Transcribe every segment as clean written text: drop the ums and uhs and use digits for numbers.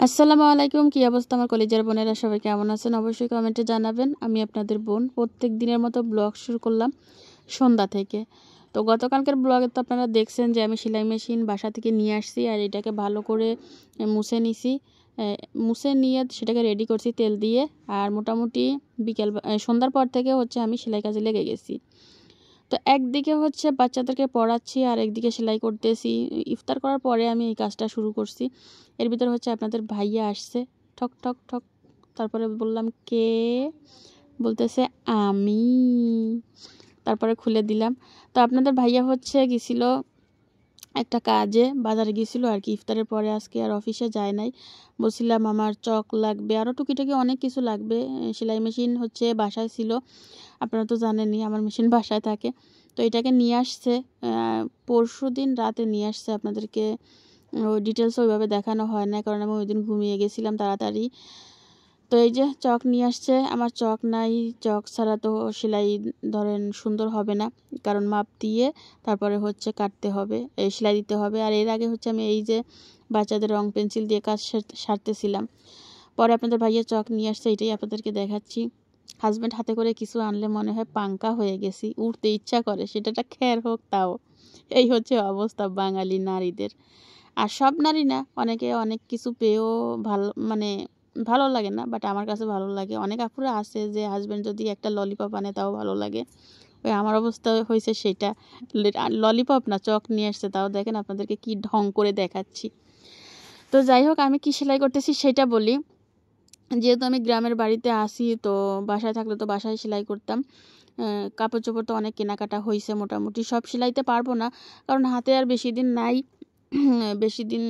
আসসালামু আলাইকুম। কি অবস্থা আমার কলেজের বোনেরা, সবাই কেমন আছেন? অবশ্যই কমেন্টে জানাবেন। আমি আপনাদের বোন প্রত্যেক দিনের মতো ব্লগ শুরু করলাম সন্ধ্যা থেকে। তো গতকালকের ব্লগে তো আপনারা দেখছেন যে আমি সেলাই মেশিন বাসা থেকে নিয়ে আসছি আর এটাকে ভালো করে মুছে নিছি। মুছে নিয়ে সেটাকে রেডি করছি তেল দিয়ে। আর মোটামুটি সন্ধ্যার পর থেকে আমি সেলাই কাজে লেগে গেছি। তো একদিকে বাচ্চাদেরকে পড়াচ্ছি আর একদিকে সেলাই করতেছি। ইফতার করার পরে আমি এই কাজটা শুরু করছি। এর ভিতরে আপনাদের ভাইয়া আসছে, ঠক ঠক ঠক। তারপরে বললাম কে, বলতেছে আমি। তারপরে খুলে দিলাম। তো আপনাদের ভাইয়া গেছিল একটা কাজে, বাজারে গিয়েছিল আর কি। ইফতারের পরে আজকে আর অফিসে যায় নাই। বলছিলাম আমার চক লাগবে, আরও টুকিটাকি অনেক কিছু লাগবে। সেলাই মেশিন বাসায় ছিল, আপনারা তো জানেনই আমার মেশিন বাসায় থাকে। তো এটাকে নিয়ে আসছে পরশু দিন রাতে নিয়ে আসছে। আপনাদেরকে ওই ডিটেলস ওইভাবে দেখানো হয় না, কারণ আমি ওই দিন ঘুমিয়ে গেছিলাম তাড়াতাড়ি। তো এই যে চক নিয়ে আসছে। আমার চক নাই, চক ছাড়া তো সেলাই ধরেন সুন্দর হবে না, কারণ মাপ দিয়ে তারপরে কাটতে হবে, সেলাই দিতে হবে। আর এর আগে আমি এই যে বাচ্চাদের রং পেন্সিল দিয়ে কাজ সারতেছিলাম। পরে আপনাদের ভাইয়া চক নিয়ে আসছে, এটাই আপনাদেরকে দেখাচ্ছি। হাজব্যান্ড হাতে করে কিছু আনলে মনে হয় পাঙ্কা হয়ে গেছি, উঠতে ইচ্ছা করে, সেটাটা খ্যার হোক তাও। এই অবস্থা বাঙালি নারীদের। আর সব নারী না, অনেকে অনেক কিছু পেয়েও ভালো লাগে না, বাট আমার কাছে ভালো লাগে। অনেক আপুরা আছে যে হাজব্যান্ড যদি একটা ললিপপ আনে তাও ভালো লাগে। ওই আমার অবস্থা হয়েছে সেটা। ললিপপ না, চক নিয়ে আসছে, তাও দেখেন আপনাদেরকে কি ঢং করে দেখাচ্ছি। তো যাই হোক, আমি কি সেলাই করতেছি সেটা বলি। যেহেতু আমি গ্রামের বাড়িতে আসি, তো বাসায় থাকলে তো বাসায় সেলাই করতাম। কাপড় চোপড় তো অনেক কেনাকাটা হয়েছে, মোটামুটি সব সেলাইতে পারবো না, কারণ হাতে আর বেশি দিন নাই। বেশি দিন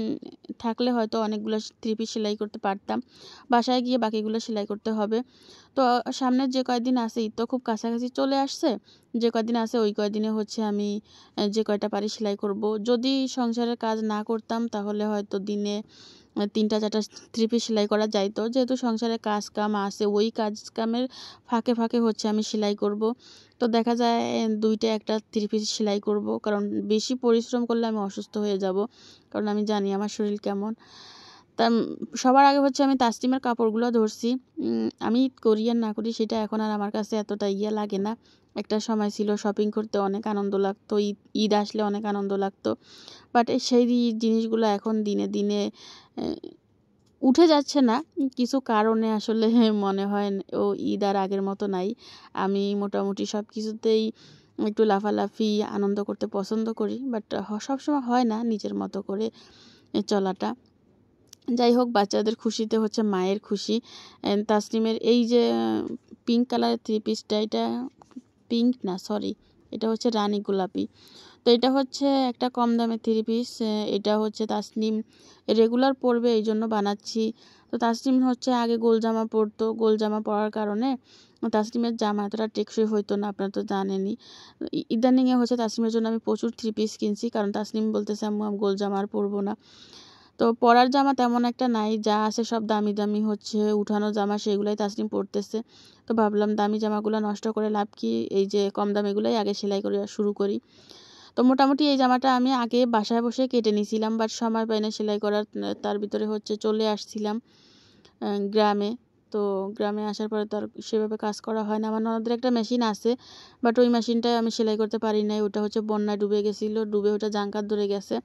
থাকলে হয়তো অনেকগুলো থ্রি পিস সেলাই করতে পারতাম। বাসায় গিয়ে বাকিগুলো সেলাই করতে হবে। তো সামনের যে কয়দিন আছে, ঈদ তো খুব কাছাকাছি চলে আসছে, যে কয়দিন আছে ওই কয়দিনে আমি যে কয়টা পারি সেলাই করব। যদি সংসারের কাজ না করতাম তাহলে হয়তো দিনে 3-4টা থ্রি পিস সেলাই করা যাইতো। যেহেতু সংসারে কাজ কাম আছে, ওই কাজ কামের ফাঁকে ফাঁকে আমি সেলাই করব। তো দেখা যায় 2টা একটা থ্রি পিস সেলাই করব, কারণ বেশি পরিশ্রম করলে আমি অসুস্থ হয়ে যাব, কারণ আমি জানি আমার শরীর কেমন। তা সবার আগে আমি তাসলিমের কাপড়গুলো ধরছি। আমি করি আর না করি সেটা এখন আর আমার কাছে এতটা লাগে না। একটা সময় ছিল শপিং করতে অনেক আনন্দ লাগতো, ঈদ আসলে অনেক আনন্দ লাগতো, বাট সেই জিনিসগুলো এখন দিনে দিনে উঠে যাচ্ছে না। কিছু কারণে আসলে মনে হয় ও ঈদ আর আগের মতো নাই। আমি মোটামুটি সব কিছুতেই একটু লাফালাফি আনন্দ করতে পছন্দ করি, বাট সবসময় হয় না নিজের মতো করে চলাটা। যাই হোক, বাচ্চাদের খুশিতে মায়ের খুশি। তাসলিমের এই যে পিঙ্ক কালারের থ্রি পিসটা, এটা পিঙ্ক না, সরি, এটা রানী গোলাপি। তো এটা একটা কম দামের থ্রি পিস। এটা তাসনিম রেগুলার পরবে, এই জন্য বানাচ্ছি। তো তাসনিম আগে গোল জামা পরতো, গোল জামা পরার কারণে তাসনিমের জামা এতটা টেকসই হইতো না, আপনারা তো জানেনই। ইদানিংয়ে তাসনিমের জন্য আমি প্রচুর থ্রি পিস কিনছি, কারণ তাসনিম বলতেছে আম্মু আমি গোল জামা আর পরবো না। তো পরার জামা তেমন একটা নাই, যা আছে সব দামি দামি উঠানো জামা, সেগুলাই তাসনিম পরতেছে। তো ভাবলাম দামি জামাগুলো নষ্ট করে লাভ কি, এই যে কম দামিগুলোই আগে সেলাই করে শুরু করি। তো মোটামুটি এই জামাটা আমি আগে বাসায় বসে কেটে নিয়েছিলাম, বাট সময় পাই না সেলাই করার। তার ভিতরে চলে আসছিলাম গ্রামে। তো গ্রামে আসার পরে তো আর সেভাবে কাজ করা হয় না। আমার ননদের একটা মেশিন আছে, বাট ওই মেশিনটায় আমি সেলাই করতে পারি নাই। ওটা বন্যায় ডুবে গেছিলো, ডুবে ওটা জাঙ্কার ধরে গেছে,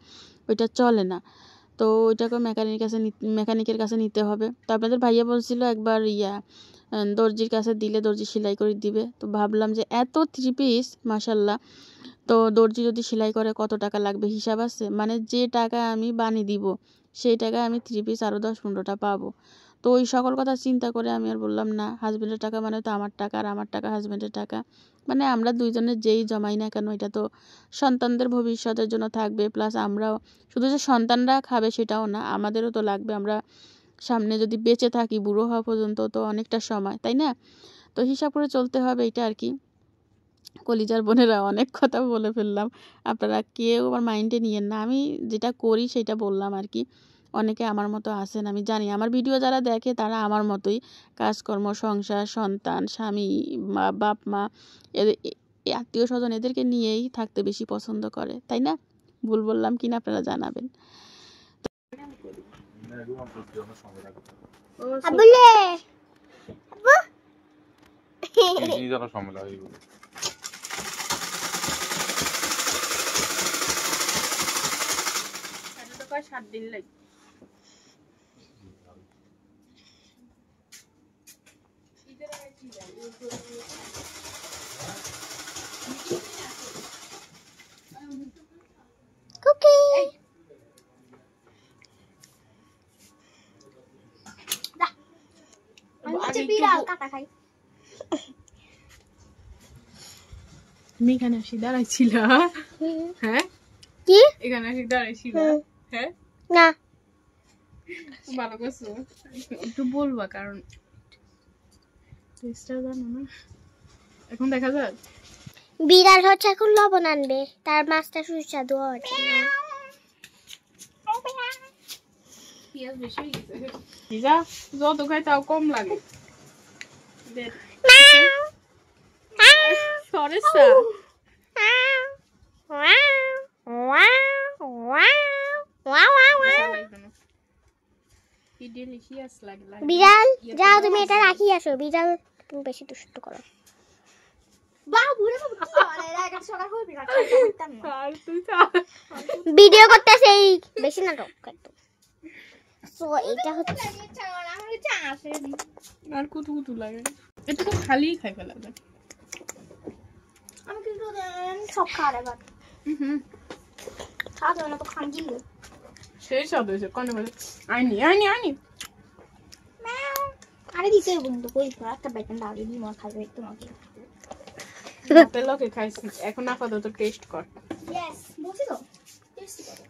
ওইটা চলে না। তো ওইটাকে মেকানিকের কাছে নিতে হবে। তো আপনাদের ভাইয়া বলছিল একবার দর্জির কাছে দিলে দর্জি সেলাই করে দিবে। তো ভাবলাম যে এত থ্রি পিস মাশাল্লাহ, তো দর্জি যদি সেলাই করে কত টাকা লাগবে হিসাব আছে? মানে যে টাকা আমি বানিয়ে দিব সেই টাকায় আমি থ্রি পিস আরও 10-15টা পাবো। তো ওই সকল কথা চিন্তা করে আমি আর বললাম না, হাজব্যান্ডের টাকা মানে তো আমার টাকা, আর আমার টাকা হাজব্যান্ডের টাকা, মানে আমরা দুইজনের যেই জমাই না কেন এটা তো সন্তানদের ভবিষ্যতের জন্য থাকবে। প্লাস আমরাও, শুধু যে সন্তানরা খাবে সেটাও না, আমাদেরও তো লাগবে। আমরা সামনে যদি বেঁচে থাকি বুড়ো হওয়া পর্যন্ত, তো অনেকটা সময়, তাই না? তো হিসাব করে চলতে হবে, এটা আর কি। কলিজার বোনেরা, অনেক কথা বলে ফেললাম, আপনারা কেউ আমার মাইন্ডে নিয়েন না। আমি যেটা করি সেটা বললাম আর কি। অনেকে আমার মতো আছেন, আমি জানি আমার ভিডিও যারা দেখে তারা আমার মতোই কাজকর্ম, সংসার, সন্তান, স্বামী, বাপ মা, আত্মীয় স্বজন, এদেরকে নিয়েই থাকতে বেশি পছন্দ করে, তাই না? ভুল বললাম কিনা আপনারা জানাবেন। আবুলে আবু এই জানা সময় লাগে এটা তো কয় 7 দিন লাগে কুকি দা আমি বিড়াল কাটা খাই তুমি এখানে আসি দাঁড়াইছিল হ্যাঁ কি এখানে আসি দাঁড়াইছিল হ্যাঁ না ভালো করছো একটু বলবা কারণ টেস্টটা জানো না এখন দেখা যাক বিড়াল হচ্ছে এখন লবণ আনবে তার মাছটা সুস্বাদু হওয়ার জন্য পেঁয়াজ বেশি হয়ে গেছে যা যত খাই তাও কম লাগে সরেসা বিড়াল যাও তুমি এটা রাখি আসো বিড়াল তুমি বেশি দুষ্ট করো ভিডিও করতেছে এই বেশি নাটক একদম সো এটা হচ্ছে আর কত কত লাগে এটা তো খালি খাই ফেলা যায় আমি কিন্তু সব খাওয়ার এবার খাওয়া যাবে না তো খান গিয়ে সেই স্বাদ হয়েছে কনে বলে আইনি আরে দিতে বন্ধু কই একটা বেতন দাও দিই মা খাবে তোমাকে লোকে খাইছি এখন আপাতত টেস্ট কর ইয়েস বলছি তো টেস্ট করো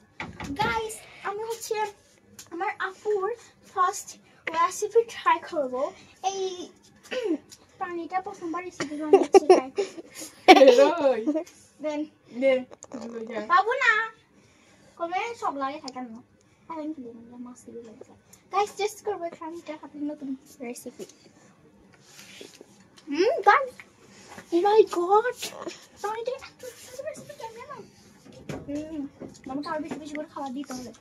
গাইস আমি হচ্ছে আমার আপুর ফার্স্ট রেসিপি ট্রাই করব এই পানিটা প্রথমবার রেসিপি বানাচ্ছি ট্রাই দেন বাবু না কমে সব লাগে থাকে না আমি কি দেব মাছ দিয়ে লাগে গাইস টেস্ট করব পানিটা হাতে নতুন recipe guys Oh my god! পানিটা এত সুন্দর রেসিপি কেমন না মামাকে আরো বেশি বেশি করে খাবার দিতে হবে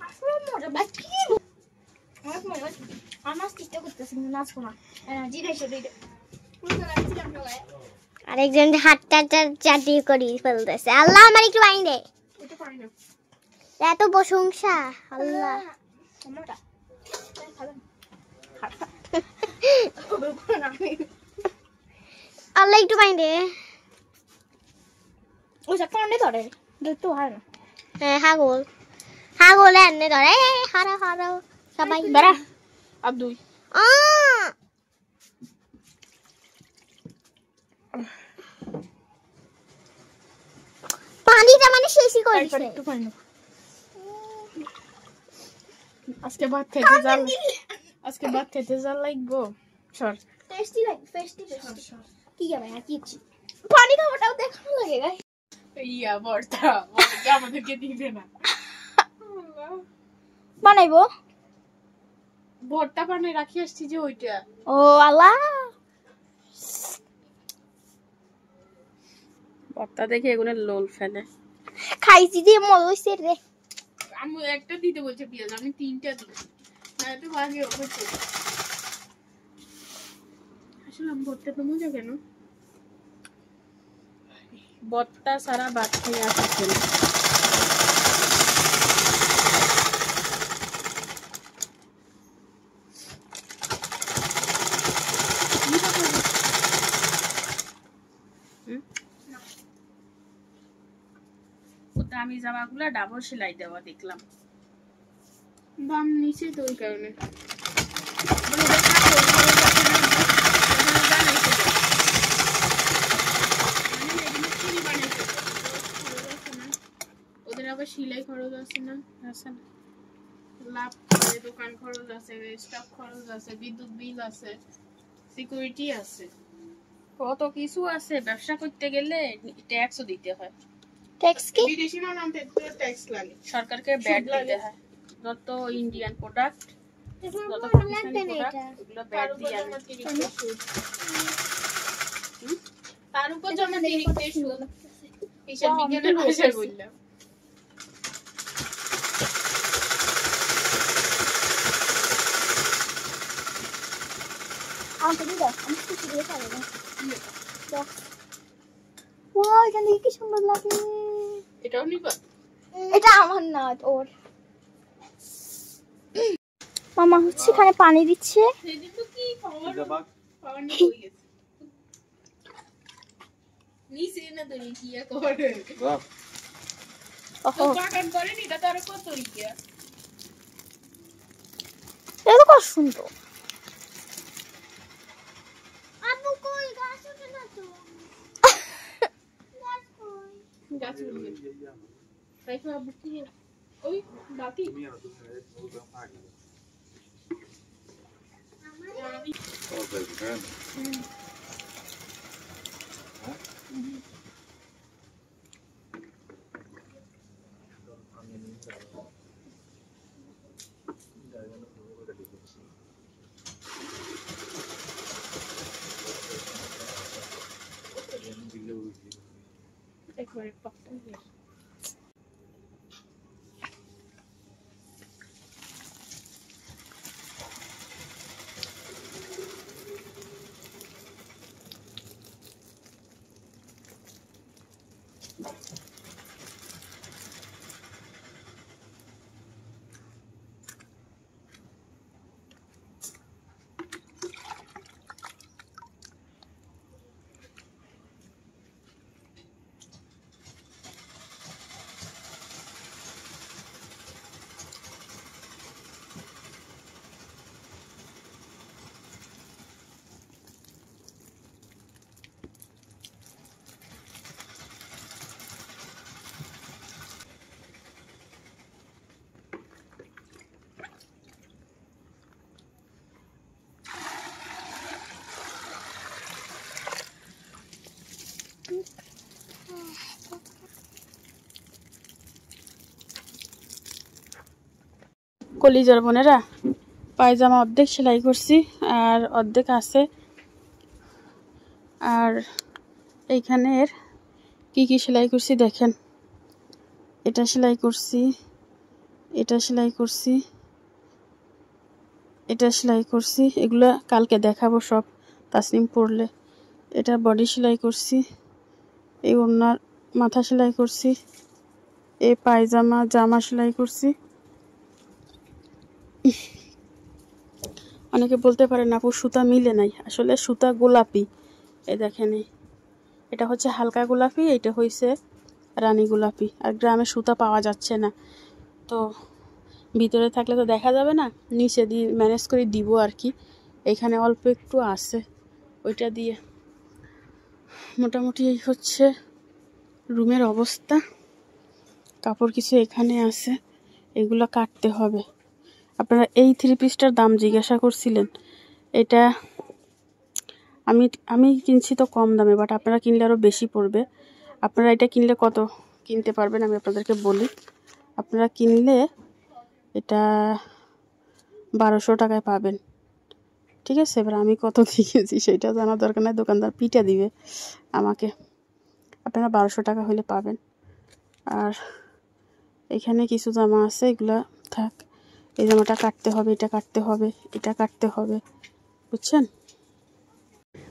আসলে মজা বাকি অনেক মজা আমার চেষ্টা করতেছি কিন্তু নাচবো না এনার্জি রেখে দিই আরেকজন হাতটা চাটি করি ফেলতেছে আল্লাহ আমার একটু পানি দে এত প্রশংসা আল্লাহ আল্লাহ একটু পানি দে ওটা কানে ধরে তো হয় না হ্যাঁ হাগল এনে ধরে হারা সবাই বেড়া আর দুই পানিটা মানে শেষই করে দিছে একটু পানি আজকে ভাত খেতে যা লাগবো সর টেস্টি লাগে টেস্টি কি হবে আর কি পানি খাওয়াটাও দেখানো লাগে গাইস ইয়া বর্তা আমাদেরকে দিবে না বানাইবো ভর্তা বানাই রাখি আসছি যে ওইটা ও আল্লাহ ভর্তা দেখে এগুলো লোল ফেলে খাইছি দিয়ে মজা হইছে রে আমি একটা দিতে বলছে পেঁয়াজ আমি 3টা দিই না তো ভাগে হচ্ছে আসলে আমি ভর্তা তো মজা কেন ভর্তা সারা ভাত খেয়ে আসছে না দামি জামাগুলো ডাবল সেলাই দেওয়া দেখলাম দাম নিচে তো ওই কারণে ওদের আবার সেলাই খরচ আছে না লাভ করে দোকান খরচ আছে স্টাফ খরচ আছে বিদ্যুৎ বিল আছে সিকিউরিটি আছে কত কিছু আছে ব্যবসা করতে গেলে ট্যাক্সও দিতে হয় ট্যাক্স কি বিদেশি মাল আনতে ট্যাক্স লাগে সরকারকে ব্যাট দিতে হয় যত ইন্ডিয়ান প্রোডাক্ট যত পাকিস্তানি প্রোডাক্ট এগুলো ব্যাট দিয়ে তার উপর জমা অতিরিক্ত সুদ হিসাব বিজ্ঞানের ভাষায় বললাম আমাকে দিয়ে দাও, আমি কিছু দিয়ে পারবো না। ওয়াও, এটা দেখে কি সুন্দর লাগে। এটাও নিবা? এটা আমার না, ওর। মামা হচ্ছে এখানে পানি দিচ্ছে। সেদিন তো কি পাওয়ার নিয়ে হয়ে গেছে। নিচে না তুমি কি করে? ওহো, কাটান করেনি, এটা তো আর কত ইয়া। এটা কত সুন্দর। আপু কই গাছ ওঠে না তো? গাছ কই? গাছ উঠবে। তাই তো আবু কি ওই বাতি একবারে পাক্কা হয়ে কলিজার বোনেরা, পায়জামা অর্ধেক সেলাই করছি আর অর্ধেক আছে। আর এইখানের কি কি সেলাই করছি দেখেন। এটা সেলাই করছি, এটা সেলাই করছি, এটা সেলাই করছি। এগুলো কালকে দেখাবো সব তাসনিম পড়লে। এটা বডি সেলাই করছি, এই ওড়নার মাথা সেলাই করছি, এই পায়জামা জামা সেলাই করছি। অনেকে বলতে পারেন আপু সুতা মিলে নাই, আসলে সুতা গোলাপি। এই দেখেন, এটা হচ্ছে হালকা গোলাপি, এটা হয়েছে রানী গোলাপি। আর গ্রামে সুতা পাওয়া যাচ্ছে না, তো ভিতরে থাকলে তো দেখা যাবে না, নিচে দিয়ে ম্যানেজ করে দিব আর কি। এখানে অল্প একটু আছে, ওইটা দিয়ে মোটামুটি এই হচ্ছে রুমের অবস্থা। কাপড় কিছু এখানে আছে, এগুলো কাটতে হবে। আপনারা এই 3 পিসটার দাম জিজ্ঞাসা করছিলেন। এটা আমি কিনছি তো কম দামে, বাট আপনারা কিনলে আরও বেশি পড়বে। আপনারা এটা কিনলে কত কিনতে পারবেন আমি আপনাদেরকে বলি। আপনারা কিনলে এটা 1200 টাকায় পাবেন, ঠিক আছে? এবার আমি কত দিয়েছি সেটা জানার দরকার নাই, দোকানদার পিটা দিবে আমাকে। আপনারা 1200 টাকা হলে পাবেন। আর এখানে কিছু জামা আছে, এগুলা থাক। এই জামাটা কাটতে হবে, এটা কাটতে হবে, এটা কাটতে হবে, বুঝছেন?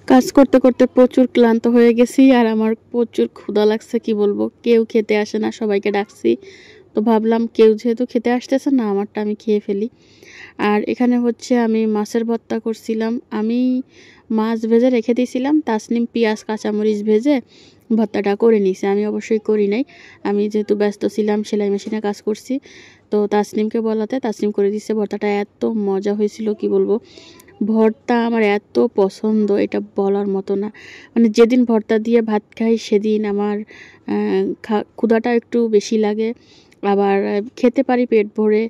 কাজ করতে করতে প্রচুর ক্লান্ত হয়ে গেছি, আর আমার প্রচুর ক্ষুধা লাগছে, কি বলবো। কেউ খেতে আসে না, সবাইকে ডাকছি, তো ভাবলাম কেউ যেহেতু খেতে আসতেছে না, আমারটা আমি খেয়ে ফেলি। আর এখানে হচ্ছে আমি মাছের ভর্তা করছিলাম। আমি মাছ ভেজে রেখে দিয়েছিলাম, তাসনিম পেঁয়াজ কাঁচামরিচ ভেজে ভর্তাটা করে নিয়েছি। আমি অবশ্যই করি নাই, আমি যেহেতু ব্যস্ত ছিলাম, সেলাই মেশিনে কাজ করছি, তো তাসনিমকে বলাতে তাসনিম করে দিচ্ছে। ভর্তাটা এত মজা হয়েছিল, কি বলবো। ভর্তা আমার এত পছন্দ, এটা বলার মতো না। মানে যেদিন ভর্তা দিয়ে ভাত খাই সেদিন আমার ক্ষুধাটা একটু বেশি লাগে, আবার খেতে পারি পেট ভরে,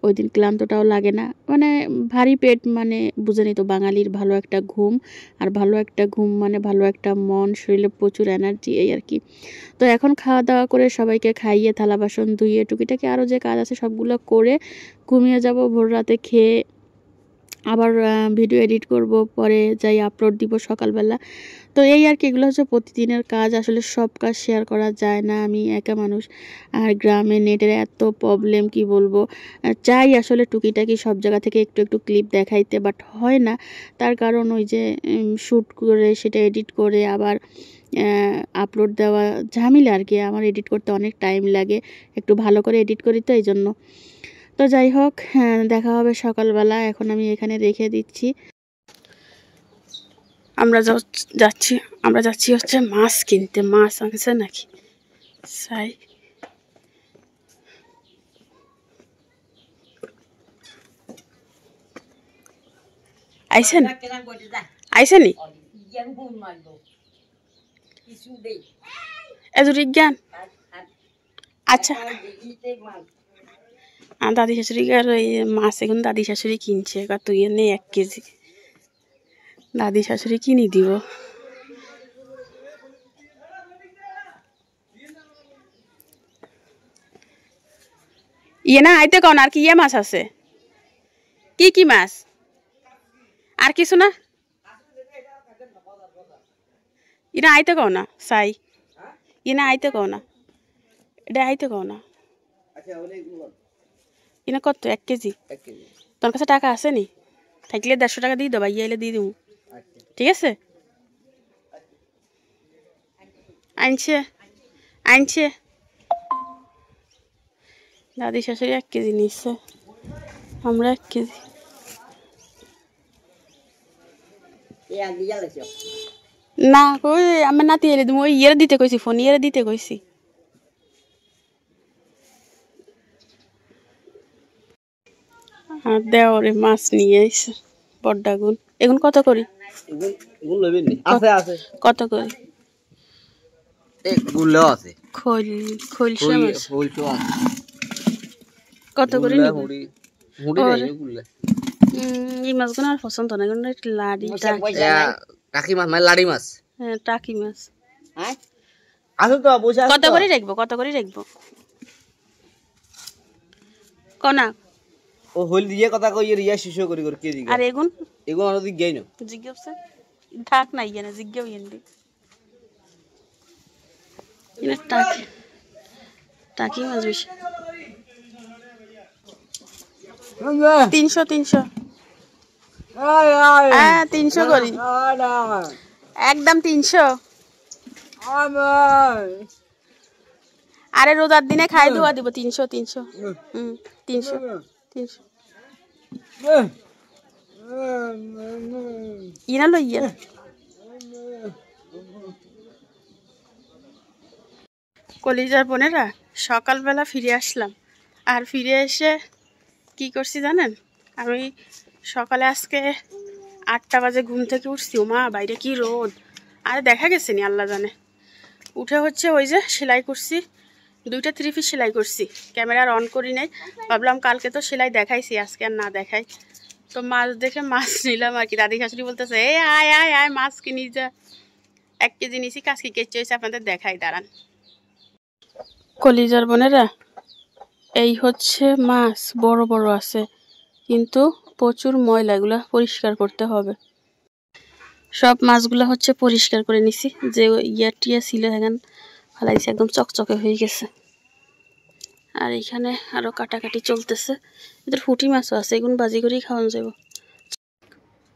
ওই দিন ক্লান্তটাও লাগে না। মানে ভারী পেট মানে বুঝেনি তো, বাঙালির ভালো একটা ঘুম, আর ভালো একটা ঘুম মানে ভালো একটা মন, শরীরে প্রচুর এনার্জি, এই আর কি। তো এখন খাওয়া দাওয়া করে সবাইকে খাইয়ে থালা বাসন ধুইয়ে টুকিটাকি আরও যে কাজ আছে সবগুলো করে ঘুমিয়ে যাব। ভোর রাতে খেয়ে আবার ভিডিও এডিট করব, পরে যাই আপলোড দিব সকালবেলা। তো এই আর কি, এগুলো হচ্ছে প্রতিদিনের কাজ। আসলে সব কাজ শেয়ার করা যায় না, আমি একা মানুষ। আর গ্রামে নেটের এত প্রবলেম কি বলবো। চাই আসলে টুকিটাকি সব জায়গা থেকে একটু একটু ক্লিপ দেখাইতে, বাট হয় না। তার কারণ ওই যে শ্যুট করে সেটা এডিট করে আবার আপলোড দেওয়া ঝামেলা আর কি। আমার এডিট করতে অনেক টাইম লাগে, একটু ভালো করে এডিট করি তো এই জন্য। তো যাই হোক, দেখা হবে সকালবেলা। এখন আমি এখানে রেখে দিচ্ছি। আমরা যাচ্ছি হচ্ছে মাছ কিনতে। মাছ আনছে নাকি সাই? আইসেনি এজুরি জ্ঞান। আচ্ছা, দাদি শাশুড়ি আর ওই মাছ এখন দাদি শাশুড়ি কিনছে। তুই এনে 1 কেজি দাদি শাশুড়ি কিনে দিব। ইয়ে না আইতে কন, আর কি ইয়ে মাছ আছে? কি কি মাছ? আর কিছু না? ইনা আইতে কও না সাই, ইনা আইতে কও না, এটা আইতে কও না। ইনা কত? 1 কেজি? তোর কাছে টাকা আছে নি? থাকলে 150 টাকা দিয়ে দেবা, ইয়ে এলে দিয়ে দিব। ঠিক আছে? আনছে দাদি শাশুড়ি 1 কেজি নিচ্ছে, আমরা 1 কেজি। না কই আমি নাতি এলে তুমি ওই ইয়ের দিতে কইছি, ফোন ইয়ের দিতে কইছি। আর দেওরে মাছ নিয়ে আইছে বড্ডাগুন। এগুন কত করি? কত করি? খোলসা মাছ কত করে নিব? এই মাছগুলো আর পছন্দ না, কারণ লাড়ি টাকি মাছ মানে লাড়ি মাছ। হ্যাঁ টাকি মাছ। কত করে রাখবো? কত করে রাখবো কনা? ও হল দিয়ে কথা কই রিয়া শিশু করি কে দিগা। আর এগুন আর দিক গাই না জিজ্ঞাসা ঢাক নাই না জিজ্ঞাও ইন্দি ইনা টাকি মাছ বেশি। 300 হ্যাঁ 300 করি একদম 300। আরে রোজার দিনে খাই দেওয়া দিব 300 300 ইনা লইয়া। কলিজার বোনেরা, সকালবেলা ফিরে আসলাম। আর ফিরে এসে কি করছি জানেন? আমি সকালে আজকে 8টা বাজে ঘুম থেকে উঠছি। মা বাইরে কি রোদ! আর দেখা গেছে নি আল্লাহ জানে। উঠে হচ্ছে ওই যে সেলাই করছি, 2টা 3 পিস সেলাই করছি। ক্যামেরা অন করি নাই, ভাবলাম কালকে তো সেলাই দেখাইছি, আজকে আর না দেখাই। তো মাছ দেখে মাছ নিলাম আর কি। দাদি শাশুড়ি বলতেছে এই আয় আয় আয় মাছ কিনি যা। 1 কেজি নিছি, কাজকি কেচে হয়েছে, আপনাদের দেখাই দাঁড়ান। কলিজার বোনেরা, এই হচ্ছে মাছ, বড় বড় আছে কিন্তু প্রচুর ময়লা, এগুলো পরিষ্কার করতে হবে। সব মাছগুলো হচ্ছে পরিষ্কার করে নিছি, যে টিয়া ছিল এখন ফালাইছে, একদম চকচকে হয়ে গেছে। আর এখানে আরো কাটাকাটি চলতেছে। এদের ফুটি মাছও আছে, এগুলো বাজি করেই খাওয়ানো যাব।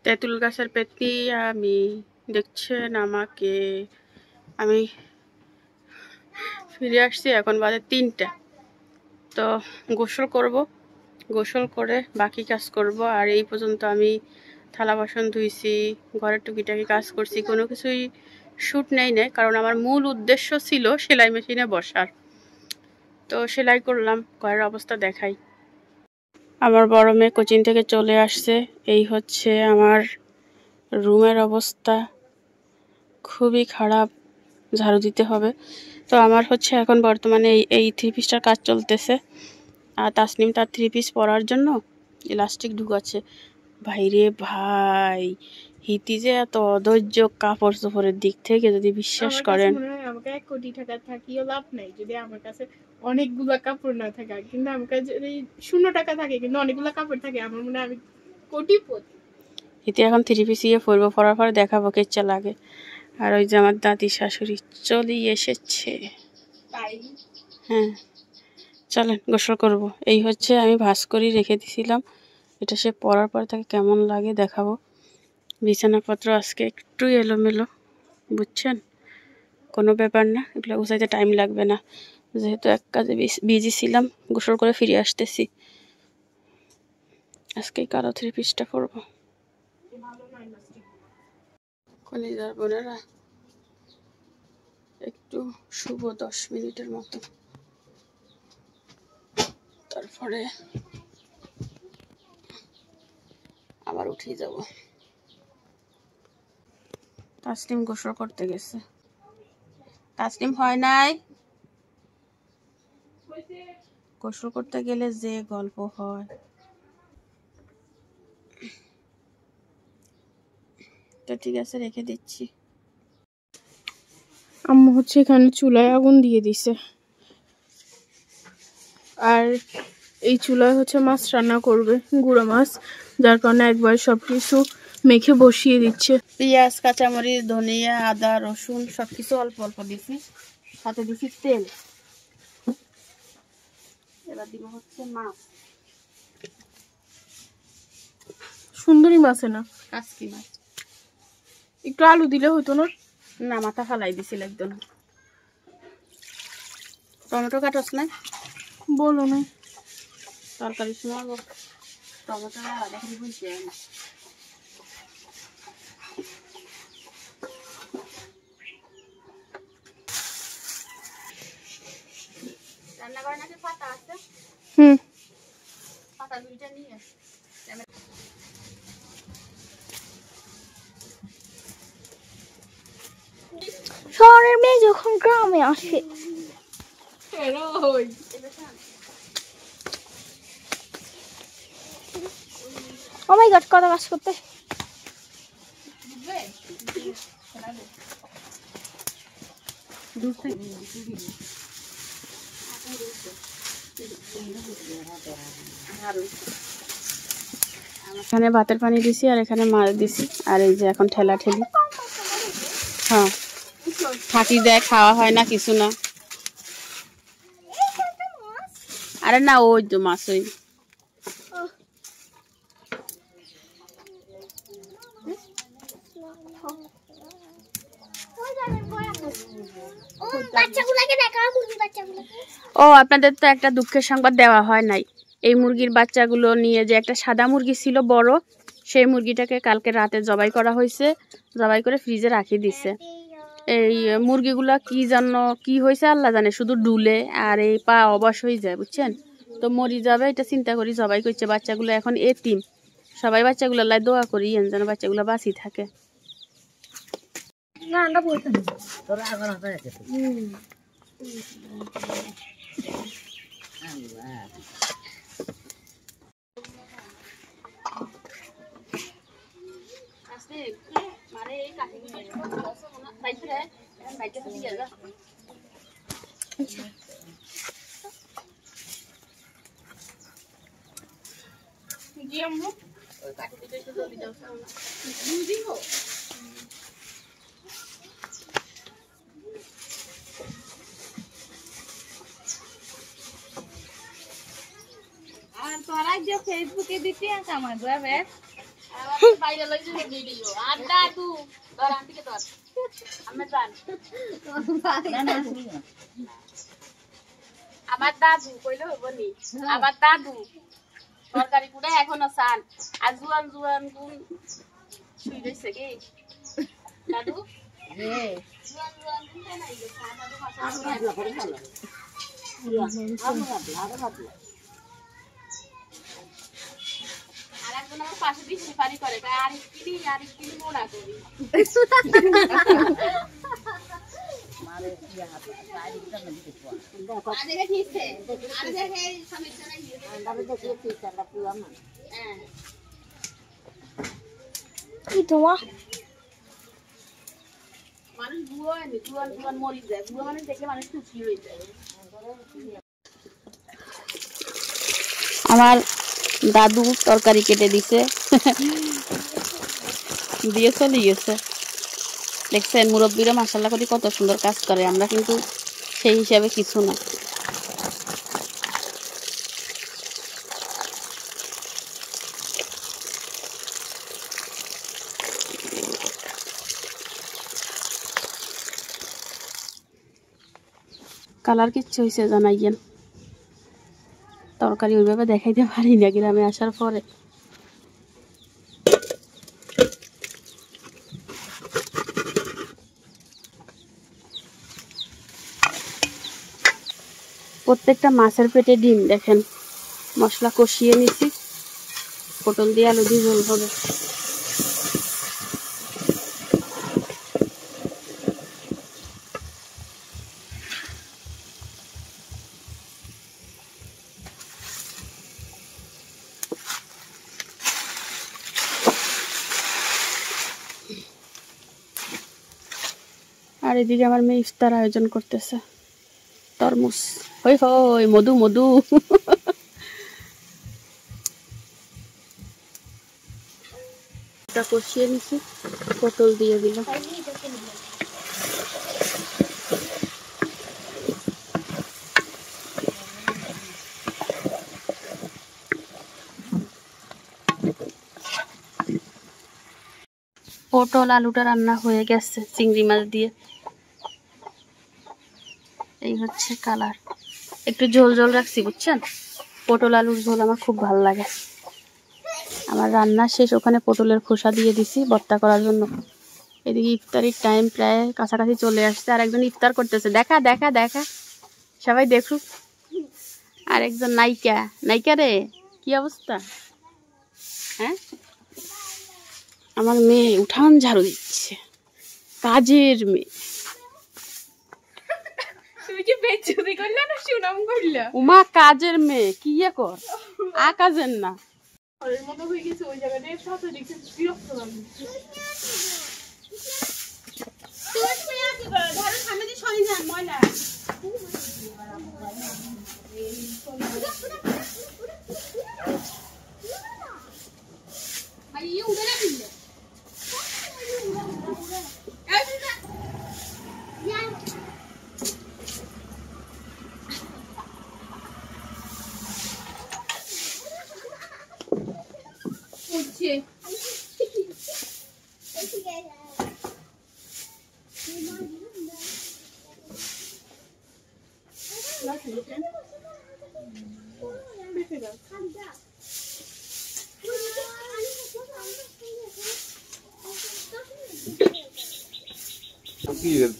তেঁতুল গাছের পেতনি আমি, দেখছেন আমাকে। আমি ফিরে আসছি, এখন বাজে 3টা। তো গোসল করব, গোসল করে বাকি কাজ করব। আর এই পর্যন্ত আমি থালা বাসন ধুইছি, ঘরের টুকিটাকি কাজ করছি, কোনো কিছুই শ্যুট নেই না, কারণ আমার মূল উদ্দেশ্য ছিল সেলাই মেশিনে বসার। তো সেলাই করলাম, ঘরের অবস্থা দেখাই। আমার বড় মেয়ে কোচিং থেকে চলে আসছে। এই হচ্ছে আমার রুমের অবস্থা, খুবই খারাপ, ঝাড়ু দিতে হবে। তো আমার হচ্ছে এখন বর্তমানে এই 3 পিসটার কাজ চলতেছে। আর তাসনিম তার 3 পিস পরার জন্য ইলাস্টিক ঢুকাচ্ছে। ভাইরে ভাই, হিতি যে এত অধৈর্য কাপড় চোপড়ের দিক থেকে, যদি বিশ্বাস করেন। আমাকে 1 কোটি টাকা থাকিও লাভ নাই যদি আমার কাছে অনেকগুলো কাপড় না থাকে। কিন্তু আমার কাছে যদি 0 টাকা থাকে কিন্তু অনেকগুলো কাপড় থাকে, আমার মনে হয় আমি কোটিপতি। এতে এখন 3 পিস ইয়ে পরবো, পরার পরে দেখাবো কে ইচ্ছা লাগে। আর ওই যে আমার দাদি শাশুড়ি চলেই এসেছে। হ্যাঁ চলেন গোসল করব। এই হচ্ছে আমি ভাঁজ করে রেখে দিয়েছিলাম, এটা সে পরার পর তাকে কেমন লাগে দেখাবো। বিছানাপত্র আজকে একটু এলোমেলো, বুঝছেন, কোনো ব্যাপার না, এগুলো গুছাইতে টাইম লাগবে না, যেহেতু এক কাজে বিজি ছিলাম। গোসল করে ফিরে আসতেছি, আজকেই কারো 3 পিসটা পরবো। কলিজার বোনেরা একটু শুভ 10 মিনিটের মতো, তারপরে আবার উঠে যাব। তাসলিম গোসল করতে গেছে। তাসলিম হয় নাই, গোসল করতে গেলে যে গল্প হয়। তো ঠিক আছে, রেখে দিচ্ছি। আম্মু হচ্ছে এখানে চুলায় আগুন দিয়ে দিছে, আর এই চুলায় হচ্ছে মাছ রান্না করবে, গুঁড়ো মাছ, যার কারণে একবার সবকিছু মেখে বসিয়ে দিচ্ছে। পেঁয়াজ, কাঁচামরিচ, ধনিয়া, আদা, রসুন সবকিছু অল্প অল্প দিছি, সাথে দিছি তেল। এবার দিব হচ্ছে মাছ, সুন্দরী মাছে না, কাচকি মাছ। একটু আলু দিলে হতো না? না, মাথা ফালাই দিছিল একদম। টমেটো কাটস না? বলো না। তরকারি সময় টমেটো আলাদা করে বুঝতে না। রান্না করে নাকি পাতা আছে? পাতা 2টা নিয়ে শহরের মেয়ে যখন গ্রামে আসে, ও মাই গড, কত কাজ করতে। এখানে ভাতের পানি দিছি, আর এখানে মাছ দিছি, আর এই যে এখন ঠেলা ঠেলি। হ্যাঁ, ফাঁকি দেয়, খাওয়া হয় না, কিছু না। আরে না, ওই তো মাছ, ওই ও আপনাদের তো একটা দুঃখের সংবাদ দেওয়া হয় নাই। এই মুরগির বাচ্চাগুলো নিয়ে যে একটা সাদা মুরগি ছিল বড়, সেই মুরগিটাকে কালকে রাতে জবাই করা হয়েছে, জবাই করে ফ্রিজে রাখি দিছে। এই মুরগিগুলা কি যেন কি হয়েছে আল্লাহ জানে, শুধু ডুলে আর এই পা অবশ হয়ে যায়, বুঝছেন, তো মরি যাবে, এটা চিন্তা করি জবাই করছে। বাচ্চাগুলো এখন এতিম, সবাই বাচ্চাগুলো লাই দোয়া করি যেন বাচ্চাগুলো বাঁচি থাকে। আর তোরা যে ফেসবুকে দিতে আমার যাবে বাইরে লই যে ভিডিও আর দাদু তোর আন্টিকে তোর আমি জান আমার দাদু কইলো বনি, আমার দাদু তরকারি কুড়া এখনো চান, আর জুয়ান জুয়ান গুণ শুই রইছে কি দাদু জুয়ান জুয়ান গুণ নাই যে দাদু মাছ আরেকজন আমার পাশে দিয়ে সুপারি করে, আরেকদিনই মোড়া করি। কি তোমার মানুষ বুয়ো জুয়ান জুয়ান মরি যায়, বুয়ো মানুষ দেখলে মানুষ খুশি হয়ে যায়। আমার দাদু তরকারি কেটে দিছে, দিয়ে চলে গেছে। দেখছেন মুরব্বীরা মাশাআল্লাহ করে কত সুন্দর কাজ করে, আমরা কিন্তু সেই হিসাবে কিছু না। কালার কিচ্ছু হয়েছে জানাইয়েন, তরকারি ওইভাবে দেখাইতে পারি না গ্রামে আসার পরে। প্রত্যেকটা মাছের পেটে ডিম দেখেন, মশলা কষিয়ে নিছি, পটল দিয়ে আলু দিয়ে ঝোল হবে। আর এদিকে আমার মেয়ে ইফতার আয়োজন করতেছে, তরমুজ হই হই মধু মধু। কষিয়ে নিছি, পটল দিয়ে দিলাম। পটল আলুটা রান্না হয়ে গেছে চিংড়ি মাছ দিয়ে। এই হচ্ছে কালার, একটু ঝোল ঝোল রাখছি বুঝছেন, পটল আলুর ঝোল আমার খুব ভালো লাগে। আমার রান্না শেষ, ওখানে পটলের খোসা দিয়ে দিছি ভর্তা করার জন্য। এদিকে ইফতারির টাইম প্রায় কাছাকাছি চলে আসছে, আর একজন ইফতার করতেছে, দেখা দেখা দেখা সবাই দেখুক। আর একজন নায়িকা, নায়িকা রে কি অবস্থা? হ্যাঁ, আমার মেয়ে উঠান ঝাড়ু দিচ্ছে, কাজের মেয়ে। উমা কাজের মেয়ে, কি কর আ কাজের না।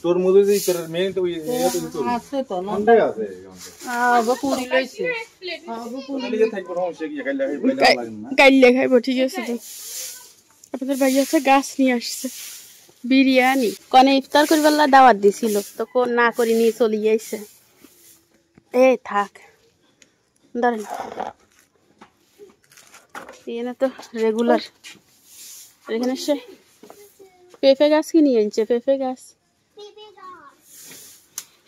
তোর মধ্যে যে তোর মেয়ে তো আছে তো নন্দে আছে পুরি লইছে পুরি থাকবো সমস্যা কি গাইলে খাইবো, ঠিক আছে। তো আপনাদের ভাই আছে গাছ নিয়ে আসছে বিরিয়ানি, কনে ইফতার করবার দাওয়াত দিছিল, তো কোন না করি নিয়ে চলে যাইছে। এ থাক ধরেন, এখানে তো রেগুলার। এখানে সে পেঁপে গাছ কি নিয়ে আনছে, পেঁপে গাছ।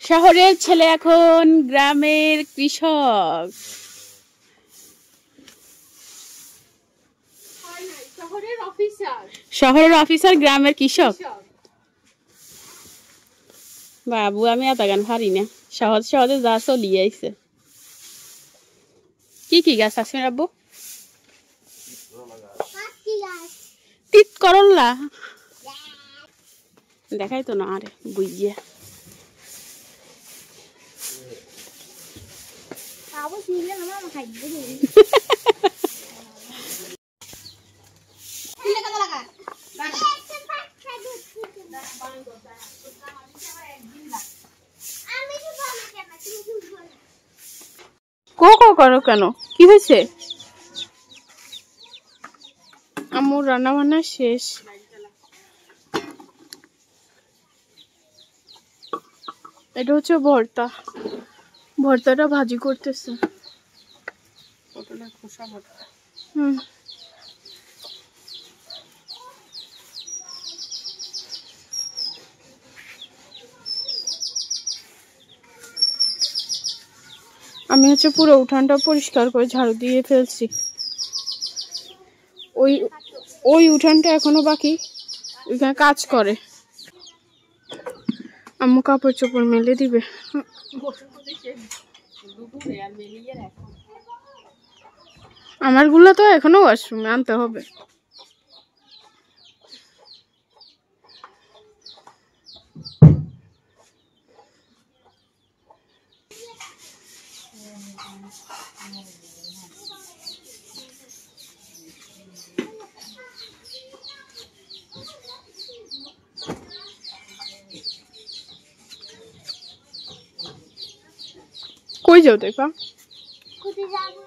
শহরের ছেলে এখন গ্রামের কৃষক। শহরের অফিসার গ্রামের কৃষক। বাবু আমি এত গান পারি না, সহজ সহজে যা চলিয়ে আইছে। কি কি গাছ আছে আব্বু? তিত করল্লা দেখাই তো না, আরে বুঝিয়া করো কেন, কি হয়েছে? আমার রান্না বান্না শেষ। এটা হচ্ছে ভর্তা, ভর্তাটা ভাজি করতেছে। আমি হচ্ছে পুরো উঠানটা পরিষ্কার করে ঝাড়ু দিয়ে ফেলছি। ওই উঠানটা এখনো বাকি, এখানে কাজ করে। আম্মু কাপড় চোপড় মেলে দিবে। আমার গুলো তো এখনো ওয়াশরুমে আনতে হবে। কই যাও দেখা? কোথায় যাবো?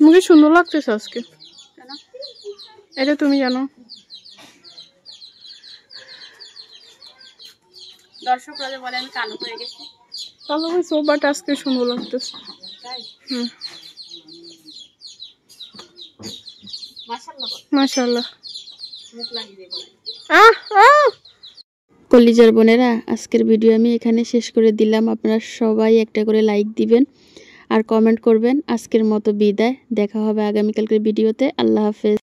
মুখে সুন্দর লাগতেছে আজকে। এটা তুমি জানো। দর্শকরা যে বলে আমি কালো হয়ে গেছি। কালো হয়েছে বাট আজকে সুন্দর লাগতেছে। মাশাআল্লাহ। মুখ লাগিয়ে দেবো। কলিজার বোনেরা, আজকের ভিডিও আমি এখানে শেষ করে দিলাম। আপনারা সবাই একটা করে লাইক দিবেন আর কমেন্ট করবেন। আজকের মতো বিদায়, দেখা হবে আগামীকালকের ভিডিওতে। আল্লাহ হাফেজ।